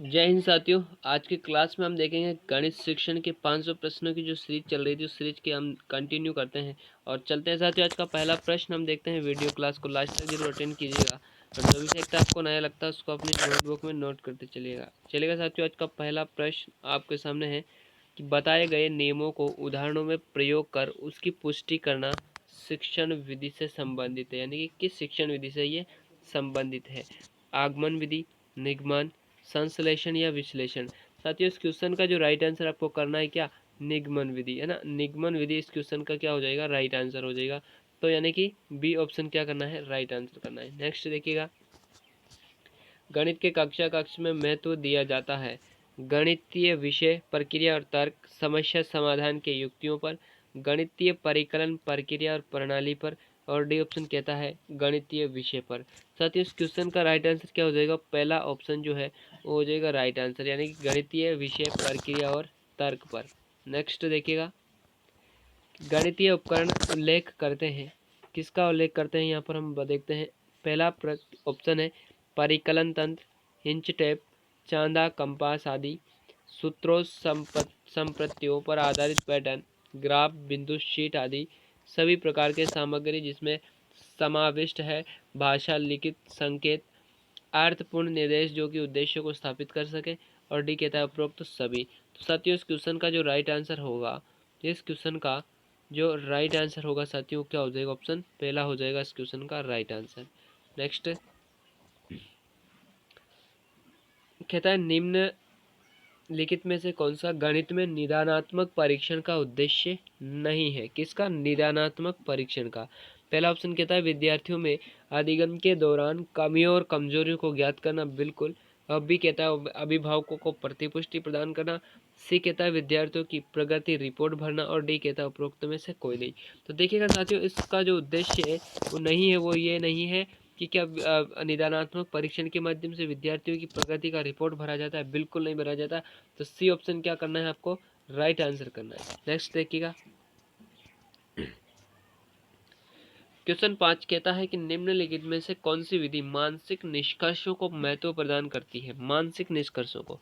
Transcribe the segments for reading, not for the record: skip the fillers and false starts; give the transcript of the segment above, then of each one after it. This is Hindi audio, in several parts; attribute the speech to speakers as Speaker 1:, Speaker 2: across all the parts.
Speaker 1: जय हिंद साथियों। आज की क्लास में हम देखेंगे गणित शिक्षण के 500 प्रश्नों की जो सीरीज चल रही थी उस सीरीज की हम कंटिन्यू करते हैं और चलते हैं साथियों। आज का पहला प्रश्न हम देखते हैं। वीडियो क्लास को लास्ट तक जरूर अटेंड कीजिएगा और जो भी फैक्ट आपको नया लगता है उसको अपनी नोटबुक में नोट करते चलिएगा साथियों। आज का पहला प्रश्न आपके सामने है कि बताए गए नियमों को उदाहरणों में प्रयोग कर उसकी पुष्टि करना शिक्षण विधि से संबंधित है, यानी कि किस शिक्षण विधि से ये संबंधित है। आगमन विधि, निगमन, संश्लेषण या विश्लेषण। साथियों इस क्वेश्चन का जो राइट आंसर आपको करना है क्या, निगमन विधि है ना। निगमन विधि इस क्वेश्चन का क्या हो जाएगा, राइट आंसर हो जाएगा। तो यानी कि बी ऑप्शन क्या करना है, राइट आंसर करना है। नेक्स्ट देखिएगा, गणित के कक्ष में महत्व दिया जाता है गणितीय विषय, प्रक्रिया और तर्क, समस्या समाधान के युक्तियों पर, गणितीय परिकलन प्रक्रिया और प्रणाली पर, और डी ऑप्शन कहता है गणितीय विषय पर। साथ ही इस क्वेश्चन का राइट आंसर क्या हो जाएगा, पहला ऑप्शन जो है वो हो जाएगा राइट आंसर, यानी कि गणितीय विषय, प्रक्रिया और तर्क पर। नेक्स्ट देखिएगा, गणितीय उपकरण उल्लेख करते हैं, किसका उल्लेख करते हैं यहाँ पर हम देखते हैं। पहला ऑप्शन है परिकलन तंत्र, हिंच टेप, चांदा, कंपास आदि, सूत्रों, संप्रत्तियों पर आधारित पैटर्न, ग्राफ, बिंदु, शीट आदि सभी प्रकार के सामग्री जिसमें समाविष्ट है भाषा, लिखित संकेत, अर्थपूर्ण निर्देश जो कि उद्देश्य को स्थापित कर सके, और डी कहता है उपरोक्त सभी। तो साथियों इस क्वेश्चन का जो राइट आंसर होगा, इस क्वेश्चन का जो राइट आंसर होगा साथियों क्या हो जाएगा, ऑप्शन पहला हो जाएगा इस क्वेश्चन का राइट आंसर। नेक्स्ट कहता है निम्न लिखित में से कौन सा गणित में निदानात्मक परीक्षण का उद्देश्य नहीं है। किसका, निदानात्मक परीक्षण का। पहला ऑप्शन कहता है विद्यार्थियों में अधिगम के दौरान कमियों और कमजोरियों को ज्ञात करना, बिल्कुल। अब भी कहता है अभिभावकों को प्रतिपुष्टि प्रदान करना। सी कहता है विद्यार्थियों की प्रगति रिपोर्ट भरना, और डी कहता है उपरोक्त में से कोई नहीं। तो देखिएगा साथियों, इसका जो उद्देश्य है वो नहीं है, वो ये नहीं है कि क्या निदानात्मक परीक्षण के माध्यम से विद्यार्थियों की प्रगति का रिपोर्ट भरा जाता है, बिल्कुल नहीं भरा जाता। तो सी ऑप्शन क्या करना है आपको, राइट आंसर करना है। नेक्स्ट देखिएगा, क्वेश्चन 5 कहता है कि निम्नलिखित में से कौन सी विधि मानसिक निष्कर्षों को महत्व प्रदान करती है। मानसिक निष्कर्षों को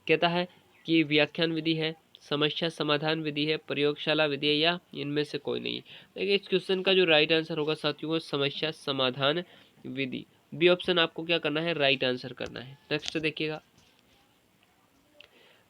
Speaker 1: कहता है कि व्याख्यान विधि है, समस्या समाधान विधि है, प्रयोगशाला विधि है, या इनमें से कोई नहीं। देखिए इस क्वेश्चन का जो राइट आंसर होगा साथियों वो समस्या समाधान विधि। बी ऑप्शन आपको क्या करना है, राइट आंसर करना है। नेक्स्ट देखिएगा,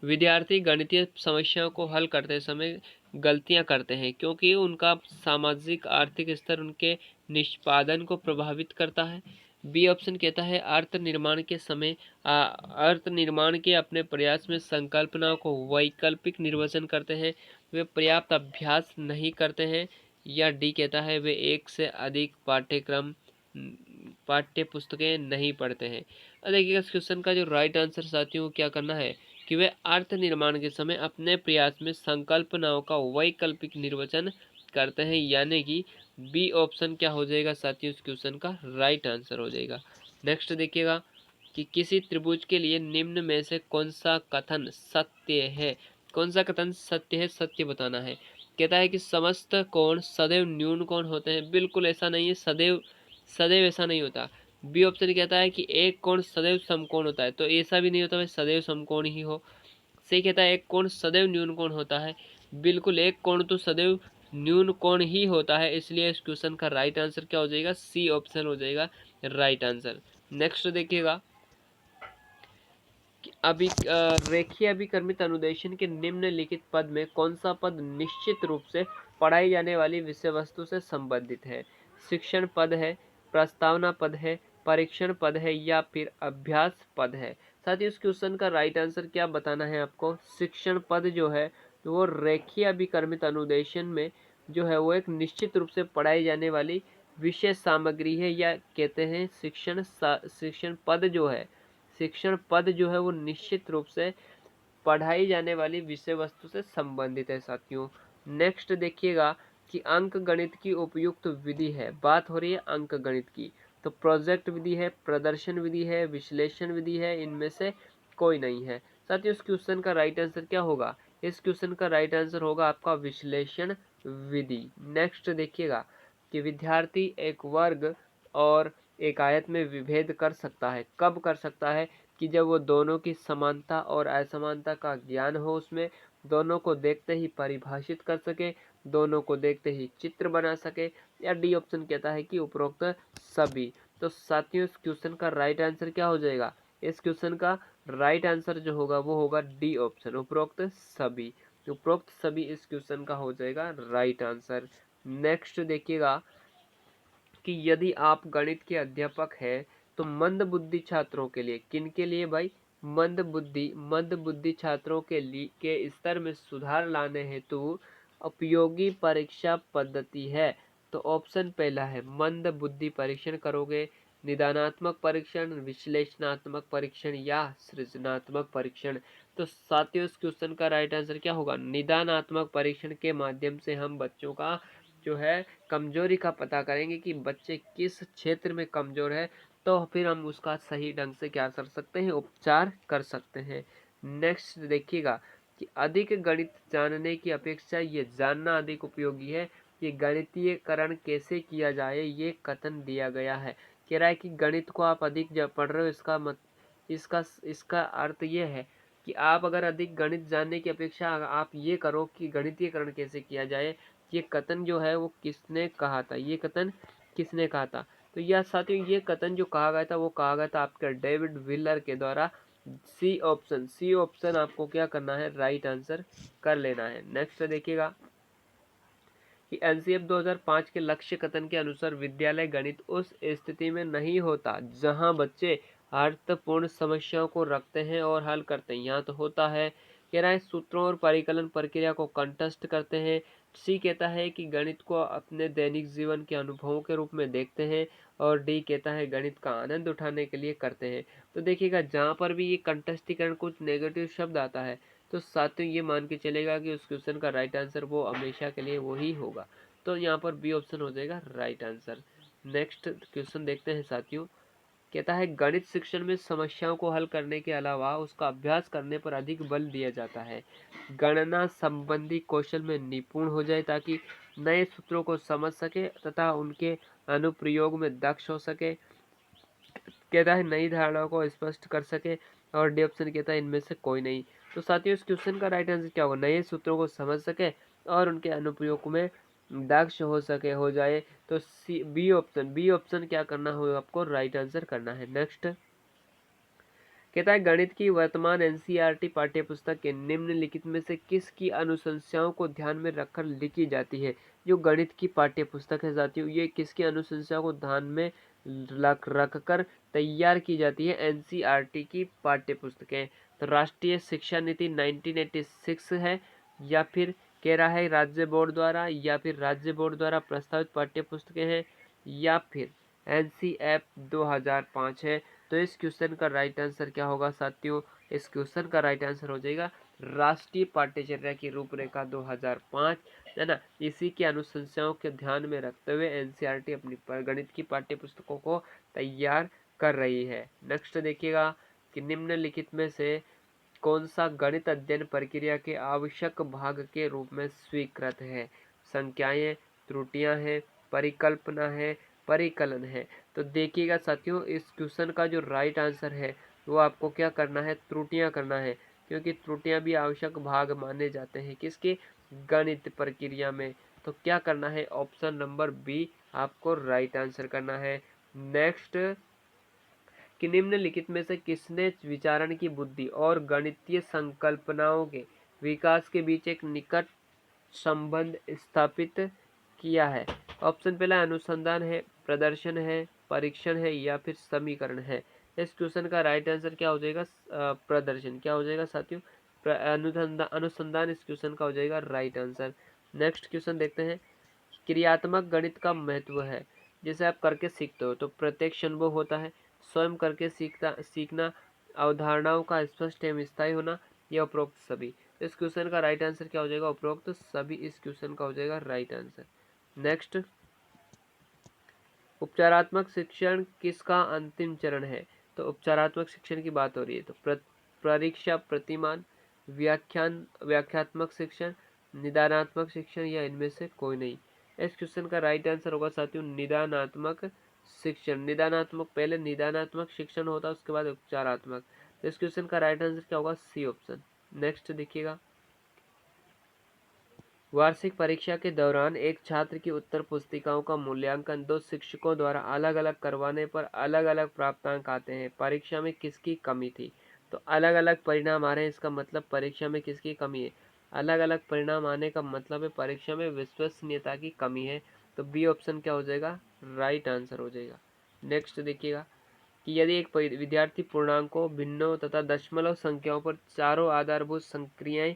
Speaker 1: विद्यार्थी गणितीय समस्याओं को हल करते समय गलतियां करते हैं क्योंकि उनका सामाजिक आर्थिक स्तर उनके निष्पादन को प्रभावित करता है। बी ऑप्शन कहता है अर्थ निर्माण के समय अर्थ निर्माण के अपने प्रयास में संकल्पनाओं को वैकल्पिक निर्वचन करते हैं, वे पर्याप्त अभ्यास नहीं करते हैं। या डी कहता है वे एक से अधिक पाठ्य पुस्तकें नहीं पढ़ते हैं। देखिएगा इस क्वेश्चन का जो राइट आंसर साथियों क्या करना है कि वे अर्थ निर्माण के समय अपने प्रयास में संकल्पनाओं का वैकल्पिक निर्वचन करते हैं, यानी कि बी ऑप्शन क्या हो जाएगा साथियों, इस क्वेश्चन का राइट आंसर हो जाएगा। नेक्स्ट देखिएगा कि किसी त्रिभुज के लिए निम्न में से कौन सा कथन सत्य है। कौन सा कथन सत्य है, सत्य बताना है। कहता है कि समस्त कोण सदैव न्यून कोण होते हैं, बिल्कुल ऐसा नहीं है, सदैव सदैव ऐसा नहीं होता। बी ऑप्शन कहता है कि एक कोण सदैव समकोण होता है, तो ऐसा भी नहीं होता भाई सदैव समकोण ही हो। सी कहता है एक कोण सदैव न्यून कोण होता है, बिल्कुल एक कोण तो सदैव न्यून कोण ही होता है, इसलिए इस क्वेश्चन का राइट आंसर क्या हो जाएगा, सी ऑप्शन हो जाएगा राइट आंसर। नेक्स्ट देखिएगा, अभी रेखीय अभिकर्मित अनुदेशन के निम्नलिखित पद में कौन सा पद निश्चित रूप से पढ़ाई जाने वाली विषय वस्तु से संबंधित है। शिक्षण पद है, प्रस्तावना पद है, परीक्षण पद है, या फिर अभ्यास पद है। साथ ही इस क्वेश्चन का राइट आंसर क्या बताना है आपको, शिक्षण पद जो है तो वो रेखीय अभिकर्मित अनुदेशन में जो है वो एक निश्चित रूप से पढ़ाई जाने वाली विषय सामग्री है, या कहते हैं शिक्षण पद जो है, शिक्षण पद जो है वो निश्चित रूप से पढ़ाई जाने वाली विषय वस्तु से संबंधित है साथियों। नेक्स्ट देखिएगा कि अंक गणित की उपयुक्त विधि है, बात हो रही है अंक गणित की, तो प्रोजेक्ट विधि है, प्रदर्शन विधि है, विश्लेषण विधि है, इनमें से कोई नहीं है। साथियों इस क्वेश्चन का राइट आंसर क्या होगा, इस क्वेश्चन का राइट आंसर होगा आपका विश्लेषण विधि। नेक्स्ट देखिएगा कि विद्यार्थी एक वर्ग और एक आयत में विभेद कर सकता है। कब कर सकता है? कि जब वो दोनों की समानता और असमानता का ज्ञान हो, उसमें दोनों को देखते ही परिभाषित कर सके, दोनों को देखते ही चित्र बना सके, या डी ऑप्शन कहता है कि उपरोक्त सभी। तो साथियों इस क्वेश्चन का राइट आंसर क्या हो जाएगा? इस क्वेश्चन का राइट आंसर जो होगा वो होगा डी ऑप्शन, उपरोक्त सभी। उपरोक्त सभी इस क्वेश्चन का हो जाएगा राइट आंसर। नेक्स्ट देखिएगा कि यदि आप गणित के अध्यापक हैं तो मंद बुद्धि छात्रों के लिए, किन के लिए भाई? मंद बुद्धि छात्रों के लिए के स्तर में सुधार लाने हेतु उपयोगी परीक्षा पद्धति है। तो ऑप्शन पहला है मंद बुद्धि परीक्षण करोगे, निदानात्मक परीक्षण, विश्लेषणात्मक परीक्षण या सृजनात्मक परीक्षण। तो साथियों इस क्वेश्चन का राइट आंसर क्या होगा? निदानात्मक परीक्षण के माध्यम से हम बच्चों का जो है कमजोरी का पता करेंगे कि बच्चे किस क्षेत्र में कमजोर है, तो फिर हम उसका सही ढंग से क्या कर सकते हैं? उपचार कर सकते हैं। नेक्स्ट देखिएगा कि अधिक गणित जानने की अपेक्षा ये जानना अधिक उपयोगी है कि गणितीयकरण कैसे किया जाए, ये कथन दिया गया है। कह रहा है कि गणित को आप अधिक जब पढ़ रहे हो, इसका इसका अर्थ ये है कि आप अगर अधिक गणित जानने की अपेक्षा आप ये करो कि गणितीयकरण कैसे किया जाए। ये कथन जो है वो किसने कहा था? ये कथन किसने कहा था? तो यह साथियों ये कथन जो कहा गया था वो कहा गया था आपके डेविड व्हीलर के द्वारा। सी ऑप्शन आपको क्या करना है? राइट आंसर कर लेना है। नेक्स्ट देखिएगा कि एनसीएफ 2005 के लक्ष्य कथन के अनुसार विद्यालय गणित उस स्थिति में नहीं होता जहां बच्चे अर्थपूर्ण समस्याओं को रखते हैं और हल करते हैं। यहाँ तो होता है। कह रहा है सूत्रों और परिकलन प्रक्रिया को कंठस्थ करते हैं। सी कहता है कि गणित को अपने दैनिक जीवन के अनुभवों के रूप में देखते हैं। और डी कहता है गणित का आनंद उठाने के लिए करते हैं। तो देखिएगा जहाँ पर भी ये कंठस्थीकरण कुछ नेगेटिव शब्द आता है तो साथियों ये मान के चलेगा कि उस क्वेश्चन का राइट आंसर वो हमेशा के लिए वही होगा। तो यहाँ पर बी ऑप्शन हो जाएगा राइट आंसर। नेक्स्ट क्वेश्चन देखते हैं साथियों। कहता है गणित शिक्षण में समस्याओं को हल करने के अलावा उसका अभ्यास करने पर अधिक बल दिया जाता है। गणना संबंधी कौशल में निपुण हो जाए ताकि नए सूत्रों को समझ सके तथा उनके अनुप्रयोग में दक्ष हो सके। कहता है नई धारणाओं को स्पष्ट कर सके। और डी ऑप्शन कहता है इनमें से कोई नहीं। तो साथियों इस क्वेश्चन का राइट आंसर क्या होगा? नए सूत्रों को समझ सके और उनके अनुप्रयोग में दक्ष हो सके, हो जाए। तो बी ऑप्शन क्या करना होगा? आपको राइट आंसर करना है। नेक्स्ट कहता है गणित की वर्तमान एनसीईआरटी पाठ्यपुस्तक के निम्नलिखित में से किसकी अनुशंसाओं को ध्यान में रखकर लिखी जाती है? जो गणित की पाठ्यपुस्तक है साथियों ये किसकी अनुशंसाओं को ध्यान में रखकर तैयार की जाती है? एनसीईआरटी की पाठ्यपुस्तकें। तो राष्ट्रीय शिक्षा नीति 1986 है, या फिर कह रहा है राज्य बोर्ड द्वारा, या फिर राज्य बोर्ड द्वारा प्रस्तावित पाठ्यपुस्तकें हैं, या फिर एनसीएफ 2005 है। तो इस क्वेश्चन का राइट आंसर क्या होगा साथियों? इस क्वेश्चन का राइट आंसर हो जाएगा राष्ट्रीय पाठ्यचर्या की रूपरेखा 2005, है ना। इसी की अनुशंसाओं के ध्यान में रखते हुए एनसीईआरटी अपनी गणित की पाठ्यपुस्तकों को तैयार कर रही है। नेक्स्ट देखिएगा कि निम्नलिखित में से कौन सा गणित अध्ययन प्रक्रिया के आवश्यक भाग के रूप में स्वीकृत है? संख्याएं, त्रुटियां हैं, परिकल्पना है, परिकलन है। तो देखिएगा साथियों इस क्वेश्चन का जो राइट आंसर है वो आपको क्या करना है? त्रुटियां करना है, क्योंकि त्रुटियां भी आवश्यक भाग माने जाते हैं किसके? गणित प्रक्रिया में। तो क्या करना है? ऑप्शन नंबर बी आपको राइट आंसर करना है। नेक्स्ट कि निम्नलिखित में से किसने विचारण की बुद्धि और गणितीय संकल्पनाओं के विकास के बीच एक निकट संबंध स्थापित किया है? ऑप्शन पहला अनुसंधान है, प्रदर्शन है, परीक्षण है, या फिर समीकरण है। इस क्वेश्चन का राइट आंसर क्या हो जाएगा? प्रदर्शन। क्या हो जाएगा साथियों? अनुसंधान इस क्वेश्चन का हो जाएगा राइट आंसर। नेक्स्ट क्वेश्चन देखते हैं। क्रियात्मक गणित का महत्व है। जैसे आप करके सीखते हो तो प्रत्यक्ष अनुभव होता है, स्वयं करके सीखना, अवधारणाओं का स्पष्ट एवं स्थायी होना, या उपरोक्त सभी। इस क्वेश्चन का राइट आंसर क्या हो जाएगा? उपरोक्त सभी इस क्वेश्चन का हो जाएगा राइट आंसर। नेक्स्ट उपचारात्मक शिक्षण किसका अंतिम चरण है? तो उपचारात्मक शिक्षण की बात हो रही है। तो परीक्षा प्रतिमान, व्याख्यात्मक शिक्षण, निदानात्मक शिक्षण, या इनमें से कोई नहीं। इस क्वेश्चन का राइट आंसर होगा साथियों निदानात्मक शिक्षण, निदानात्मक, पहले निदानात्मक शिक्षण होता है उसके बाद उपचारात्मक। तो इस क्वेश्चन का राइट आंसर क्या होगा? C option. नेक्स्ट देखिएगा, वार्षिक परीक्षा के दौरान एक छात्र की उत्तर पुस्तिकाओं का मूल्यांकन दो शिक्षकों द्वारा अलग अलग करवाने पर अलग अलग प्राप्तांक आते हैं, परीक्षा में किसकी कमी थी? तो अलग अलग परिणाम आ रहे हैं, इसका मतलब परीक्षा में किसकी कमी है? अलग अलग परिणाम आने का मतलब है परीक्षा में विश्वसनीयता की कमी है। तो बी ऑप्शन क्या हो जाएगा? राइट आंसर हो जाएगा। नेक्स्ट देखिएगा कि यदि एक विद्यार्थी पूर्णांकों, भिन्नों तथा दशमलव संख्याओं पर चारों आधारभूत संक्रियाएं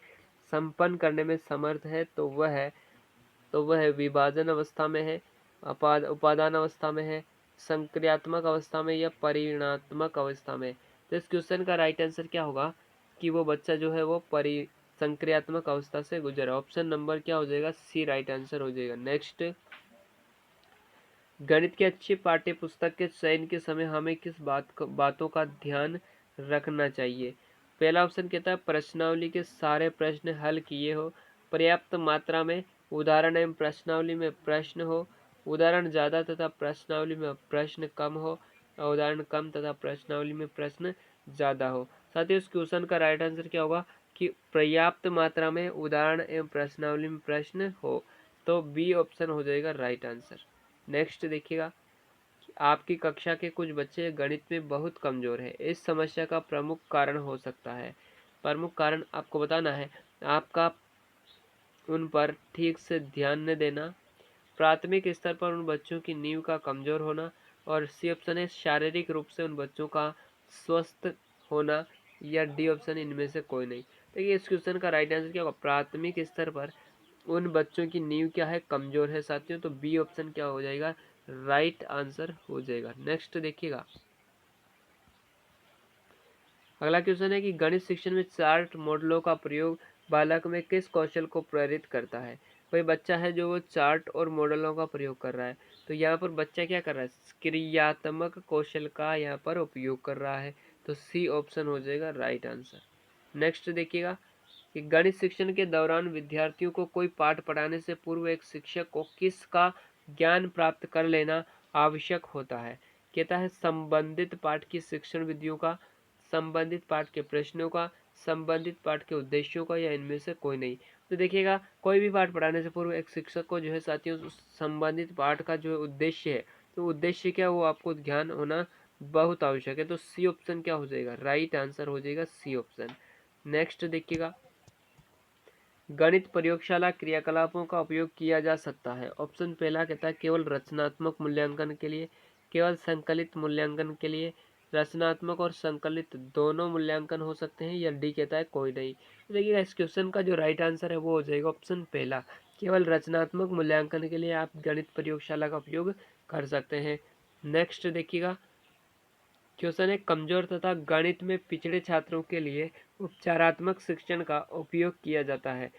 Speaker 1: संपन्न करने में समर्थ है तो वह विभाजन अवस्था में है, उपादान अवस्था में है, संक्रियात्मक अवस्था में या परिणात्मक अवस्था में। तो इस क्वेश्चन का राइट आंसर क्या होगा कि वो बच्चा जो है वो संक्रियात्मक अवस्था से गुजरा। ऑप्शन नंबर क्या हो जाएगा? सी राइट आंसर हो जाएगा। नेक्स्ट, गणित की अच्छी पाठ्य पुस्तक के चयन के समय हमें किस बातों का ध्यान रखना चाहिए? पहला ऑप्शन कहता है प्रश्नावली के सारे प्रश्न हल किए हो, पर्याप्त मात्रा में उदाहरण एवं प्रश्नावली में प्रश्न हो, उदाहरण ज़्यादा तथा प्रश्नावली में प्रश्न कम हो, और उदाहरण कम तथा प्रश्नावली में प्रश्न ज़्यादा हो। साथ ही उस क्वेश्चन का राइट आंसर क्या होगा कि पर्याप्त मात्रा में उदाहरण एवं प्रश्नावली में प्रश्न हो। तो बी ऑप्शन हो जाएगा राइट आंसर। नेक्स्ट देखिएगा, आपकी कक्षा के कुछ बच्चे गणित में बहुत कमजोर है, इस समस्या का प्रमुख कारण हो सकता है। प्रमुख कारण आपको बताना है, आपका उन पर ठीक से ध्यान न देना, प्राथमिक स्तर पर उन बच्चों की नींव का कमजोर होना, और सी ऑप्शन है शारीरिक रूप से उन बच्चों का स्वस्थ होना, या डी ऑप्शन इनमें से कोई नहीं। देखिए इस क्वेश्चन का राइट आंसर क्या होगा? प्राथमिक स्तर पर उन बच्चों की नींव क्या है? कमजोर है साथियों। तो बी ऑप्शन क्या हो जाएगा? राइट आंसर हो जाएगा। नेक्स्ट देखिएगा, अगला क्वेश्चन है कि गणित शिक्षण में चार्ट मॉडलों का प्रयोग बालक में किस कौशल को प्रेरित करता है? कोई बच्चा है जो वो चार्ट और मॉडलों का प्रयोग कर रहा है, तो यहाँ पर बच्चा क्या कर रहा है? क्रियात्मक कौशल का यहाँ पर उपयोग कर रहा है। तो सी ऑप्शन हो जाएगा राइट आंसर। नेक्स्ट देखिएगा कि गणित शिक्षण के दौरान विद्यार्थियों को कोई पाठ पढ़ाने से पूर्व एक शिक्षक को किसका ज्ञान प्राप्त कर लेना आवश्यक होता है? कहता है संबंधित पाठ की शिक्षण विधियों का, संबंधित पाठ के प्रश्नों का, संबंधित पाठ के उद्देश्यों का, या इनमें से कोई नहीं। तो देखिएगा कोई भी पाठ पढ़ाने से पूर्व एक शिक्षक को जो है साथियों संबंधित पाठ का जो उद्देश्य है, तो उद्देश्य क्या वो आपको ज्ञान होना बहुत आवश्यक है। तो सी ऑप्शन क्या हो जाएगा? राइट आंसर हो जाएगा सी ऑप्शन। नेक्स्ट देखिएगा, गणित प्रयोगशाला क्रियाकलापों का उपयोग किया जा सकता है। ऑप्शन पहला कहता है केवल रचनात्मक मूल्यांकन के लिए, केवल संकलित मूल्यांकन के लिए, रचनात्मक और संकलित दोनों मूल्यांकन हो सकते हैं, या डी कहता है कोई नहीं। तो देखिएगा इस क्वेश्चन का जो राइट आंसर है वो हो जाएगा ऑप्शन पहला, केवल रचनात्मक मूल्यांकन के लिए आप गणित प्रयोगशाला का उपयोग कर सकते हैं। नेक्स्ट देखिएगा, क्वेश्चन है कमजोर तथा गणित में पिछड़े छात्रों के लिए उपचारात्मक शिक्षण का उपयोग किया जाता है।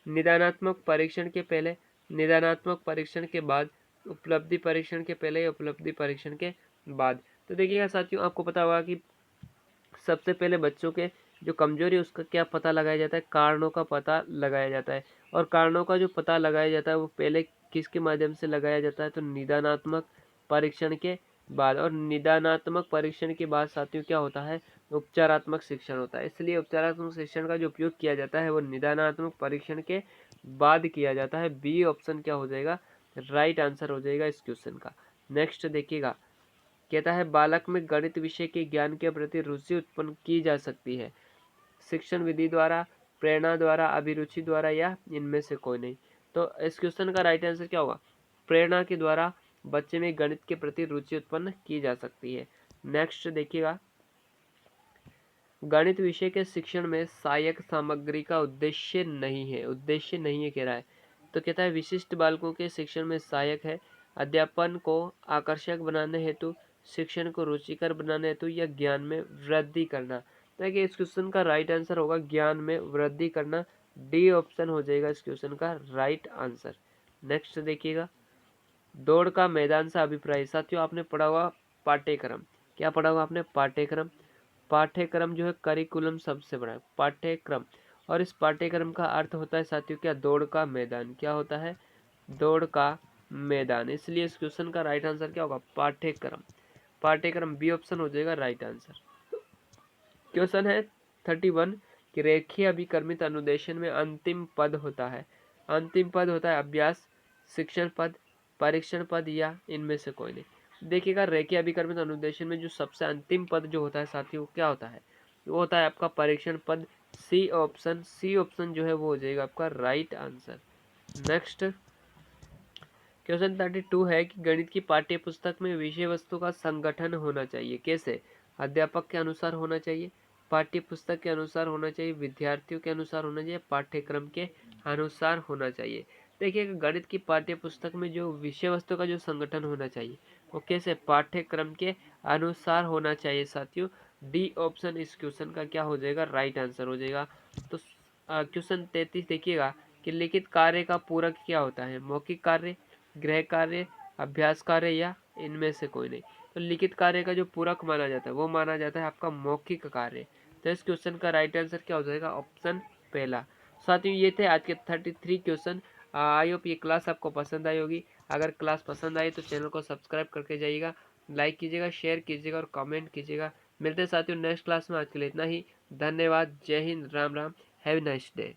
Speaker 1: निदानात्मक परीक्षण के पहले, निदानात्मक परीक्षण के बाद, उपलब्धि परीक्षण के पहले या उपलब्धि परीक्षण के बाद। तो देखिएगा साथियों आपको पता होगा कि सबसे पहले बच्चों के जो कमजोरी है उसका क्या पता लगाया जाता है? कारणों का पता लगाया जाता है। और कारणों का जो पता लगाया जाता है वो पहले किसके माध्यम से लगाया जाता है? तो निदानात्मक परीक्षण के बाद। और निदानात्मक परीक्षण के बाद साथियों क्या होता है? उपचारात्मक शिक्षण होता है। इसलिए उपचारात्मक शिक्षण का जो उपयोग किया जाता है वो निदानात्मक परीक्षण के बाद किया जाता है। बी ऑप्शन क्या हो जाएगा? राइट आंसर हो जाएगा इस क्वेश्चन का। नेक्स्ट देखिएगा, कहता है बालक में गणित विषय के ज्ञान के प्रति रुचि उत्पन्न की जा सकती है शिक्षण विधि द्वारा, प्रेरणा द्वारा, अभिरुचि द्वारा, या इनमें से कोई नहीं। तो इस क्वेश्चन का राइट आंसर क्या होगा? प्रेरणा के द्वारा बच्चे में गणित के प्रति रुचि उत्पन्न की जा सकती है। नेक्स्ट देखिएगा, गणित विषय के शिक्षण में सहायक सामग्री का उद्देश्य नहीं है कह रहा है। तो कहता है विशिष्ट बालकों के शिक्षण में सहायक है अध्यापन को आकर्षक बनाने हेतु, शिक्षण को रुचिकर बनाने हेतु, या ज्ञान में वृद्धि करना। देखिए इस क्वेश्चन का राइट आंसर होगा ज्ञान में वृद्धि करना। डी ऑप्शन हो जाएगा इस क्वेश्चन का राइट आंसर। नेक्स्ट देखिएगा, दौड़ का मैदान से अभिप्राय। साथियों आपने पढ़ा हुआ पाठ्यक्रम, क्या पढ़ा हुआ आपने? पाठ्यक्रम। पाठ्यक्रम जो है करिकुलम सबसे बड़ा है, पाठ्यक्रम। और इस पाठ्यक्रम का अर्थ होता है साथियों क्या? दौड़ का मैदान। क्या होता है? दौड़ का मैदान। इसलिए इस क्वेश्चन का राइट आंसर क्या होगा? पाठ्यक्रम। पाठ्यक्रम बी ऑप्शन हो जाएगा राइट आंसर। क्वेश्चन है 31 कि रेखीय अभिकर्मित अनुदेशन में अंतिम पद होता है। अंतिम पद होता है अभ्यास, शिक्षण पद, परीक्षण पद या इनमें से कोई नहीं। देखिएगा रेखीय अभिकर्मित अनुदेशन में जो सबसे अंतिम पद जो होता है साथियों क्या होता है? वो होता है आपका परीक्षण पद। सी ऑप्शन, सी ऑप्शन जो है वो हो जाएगा आपका राइट आंसर। नेक्स्ट क्वेश्चन 32 है कि गणित की पाठ्य पुस्तक में विषय वस्तु का संगठन होना चाहिए। कैसे? अध्यापक के अनुसार होना चाहिए, पाठ्य पुस्तक के अनुसार होना चाहिए, विद्यार्थियों के अनुसार होना चाहिए, पाठ्यक्रम के अनुसार होना चाहिए। देखिए गणित की पाठ्य पुस्तक में जो विषय वस्तु का जो संगठन होना चाहिए वो कैसे? पाठ्यक्रम के अनुसार होना चाहिए साथियों। डी ऑप्शन इस क्वेश्चन का क्या हो जाएगा? राइट आंसर हो जाएगा। तो क्वेश्चन 33 देखिएगा कि लिखित कार्य का पूरक क्या होता है? मौखिक कार्य, गृह कार्य, अभ्यास कार्य या इनमें से कोई नहीं। तो लिखित कार्य का जो पूरक माना जाता है वो माना जाता है आपका मौखिक कार्य। तो इस क्वेश्चन का राइट आंसर क्या हो जाएगा? ऑप्शन पहला। साथियों ये थे आज के 33 क्वेश्चन। आई होप ये क्लास आपको पसंद आई होगी। अगर क्लास पसंद आई तो चैनल को सब्सक्राइब करके जाइएगा, लाइक कीजिएगा, शेयर कीजिएगा और कमेंट कीजिएगा। मिलते हैं साथियों नेक्स्ट क्लास में। आज के लिए इतना ही। धन्यवाद। जय Hind. Ram Ram. Have a nice day.